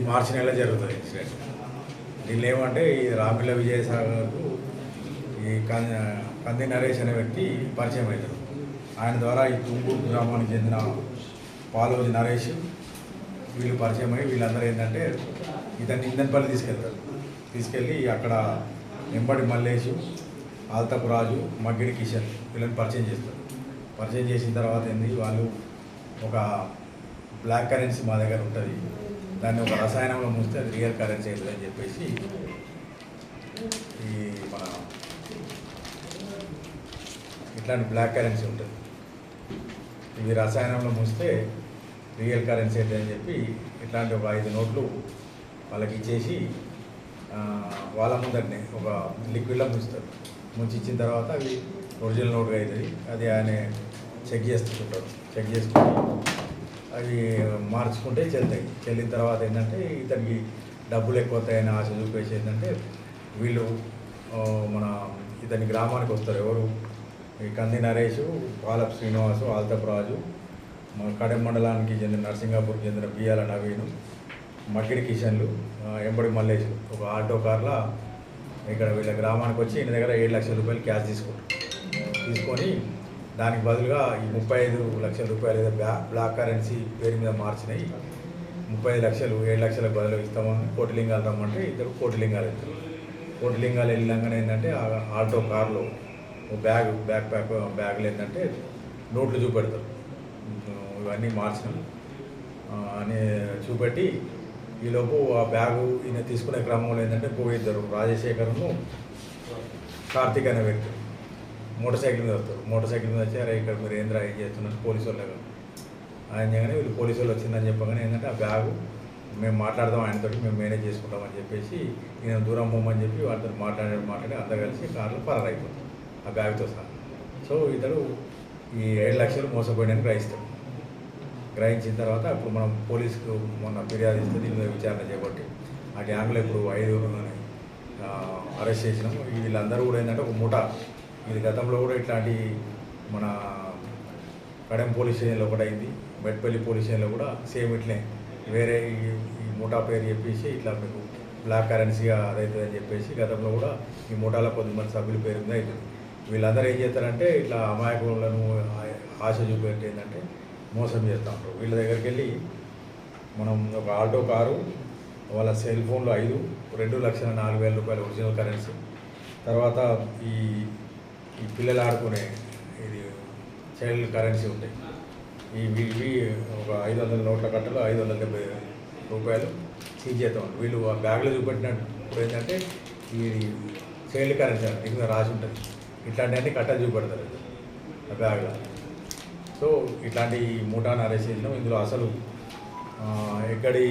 మార్చి నెల జరుగుతుంది ఇన్సిడెంట్. దీనిలో ఏమంటే ఈ రామిళ్ళ విజయసాగర్కు ఈ కంది నరేష్ అనే వ్యక్తి పరిచయం అవుతాడు. ఆయన ద్వారా ఈ తుంగూరు గ్రామానికి చెందిన పాలోజి నరేష్ వీళ్ళు పరిచయం అయ్యి వీళ్ళందరూ ఏంటంటే ఇతన్ని ఇందన్పల్లి తీసుకెళ్ళి అక్కడ ఎంబడి మల్లేషు, ఆల్తపు రాజు, మగ్గిడి కిషన్ వీళ్ళని పరిచయం చేస్తారు. పరిచయం చేసిన తర్వాత ఏంది వాళ్ళు ఒక బ్లాక్ కరెన్సీ మా దగ్గర ఉంటుంది, దాన్ని ఒక రసాయనంలో ముంచితే అది రియల్ కరెన్సీ అవుతుంది అని చెప్పేసి ఈ మన ఇట్లాంటి బ్లాక్ కరెన్సీ ఉంటుంది, ఇవి రసాయనంలో ముంచితే రియల్ కరెన్సీ అవుతుంది అని చెప్పి ఇట్లాంటి ఒక 5 నోట్లు వాళ్ళకి ఇచ్చేసి వాళ్ళ ముందరనే ఒక లిక్విడ్లో ముంచుతారు. ముంచి ఇచ్చిన తర్వాత అవి ఒరిజినల్ నోట్గా అవుతుంది. అది ఆయన చెక్ చేస్తుంటారు. చెక్ చేసుకుని అవి మార్చుకుంటే చెల్తాయి. చెల్లిన తర్వాత ఏంటంటే ఇతనికి డబ్బులు ఎక్కువ వస్తాయని ఆశ చూపేసి ఏంటంటే వీళ్ళు మన ఇతని గ్రామానికి వస్తారు. ఎవరు? ఈ కంది నరేషు, పాలప్ శ్రీనివాసు, ఆల్తపు రాజు, కడెం మండలానికి చెందిన నర్సింగాపూర్కి చెందిన బియ్యాల నవీను, మగ్గిడి కిషన్లు, ఎంబడి మల్లేషు ఒక ఆటో కార్లో ఇక్కడ వీళ్ళ గ్రామానికి వచ్చి ఈయన దగ్గర 7 లక్షల రూపాయలు క్యాష్ తీసుకొని దానికి బదులుగా ఈ 35 లక్షల రూపాయలు ఏదో బ్లాక్ కరెన్సీ పేరు మీద మార్చినాయి 35 లక్షలు 7 లక్షలకు బదులు ఇస్తామని కోటిలింగాలు రమ్మంటే ఇద్దరు కోటిలింగాలు వెళ్తారు. కోటిలింగాలు వెళ్ళినాకనే ఏంటంటే ఆటో కార్లో బ్యాగ్లో ఏంటంటే నోట్లు చూపెడతారు. ఇవన్నీ మార్చినాం అని చూపెట్టి ఈలోపు ఆ బ్యాగు ఈయన తీసుకునే క్రమంలో ఏంటంటే ఇద్దరు రాజశేఖర్ను కార్తీక్ అనే వ్యక్తి మోటార్ సైకిల్ మీద వస్తారు. మోటార్ సైకిల్ మీద వచ్చి అరే ఇక్కడ మీరు ఏంద్రా ఏం చేస్తున్నారు పోలీసు వాళ్ళు ఆయన చేయగానే వీళ్ళు పోలీసు వాళ్ళు వచ్చిందని చెప్పగానే ఏంటంటే ఆ బ్యాగు మేము మాట్లాడదాం ఆయనతోటి మేము మేనేజ్ చేసుకుంటామని చెప్పేసి ఈయన దూరం పోమని చెప్పి వాళ్ళతో మాట్లాడి అందరు కలిసి కార్లో పరారైపోతారు ఆ బ్యాగ్తో సహా. సో ఇతడు ఈ 7 లక్షలు మోసపోయినని గ్రహించిన తర్వాత అప్పుడు మనం పోలీసుకు మొన్న ఫిర్యాదు ఇస్తే దీని మీద విచారణ చేపట్టి ఆ గ్యాంగ్లో ఇప్పుడు 5 అరెస్ట్ చేసినాం. వీళ్ళందరూ కూడా ఏంటంటే ఒక ముఠా. ఇది గతంలో కూడా ఇట్లాంటి మన కడెం పోలీస్ స్టేషన్లో ఒకటి అయింది, మెట్పల్లి పోలీస్ స్టేషన్లో కూడా సేమ్ ఇట్లే వేరే ఈ ముఠా పేరు చెప్పేసి ఇట్లా మీకు బ్లాక్ కరెన్సీగా అదవుతుంది అని చెప్పేసి గతంలో కూడా ఈ ముఠాలో కొద్దిమంది సభ్యుల పేరు మీద అవుతుంది. వీళ్ళందరూ ఏం చేస్తారంటే ఇట్లా అమాయకులను ఆశ చూపెట్టి ఏంటంటే మోసం చేస్తూ ఉంటారు. వీళ్ళ దగ్గరికి వెళ్ళి మనం ఒక ఆల్టో కారు, వాళ్ళ సెల్ ఫోన్లో 2,04,000 రూపాయలు ఒరిజినల్ కరెన్సీ, తర్వాత ఈ పిల్లలు ఆడుకునే ఇది చైల్డ్ కరెన్సీ ఉంటాయి. ఇవి ఒక 500 నోట్ల కట్టలు 570 రూపాయలు సీజ్ చేస్తూ ఉంటారు. వీళ్ళు ఆ బ్యాగ్లో చూపెట్టినప్పుడు ఏంటంటే ఇది చైల్డ్ కరెన్సీ అంటే దీని మీద రాసి ఉంటుంది. ఇట్లాంటివన్నీ కట్టలు చూపెడతారు ఆ బ్యాగ్లో. సో ఇట్లాంటి ముఠాను అరెస్ట్ చేసినాం. ఇందులో అసలు ఎక్కడి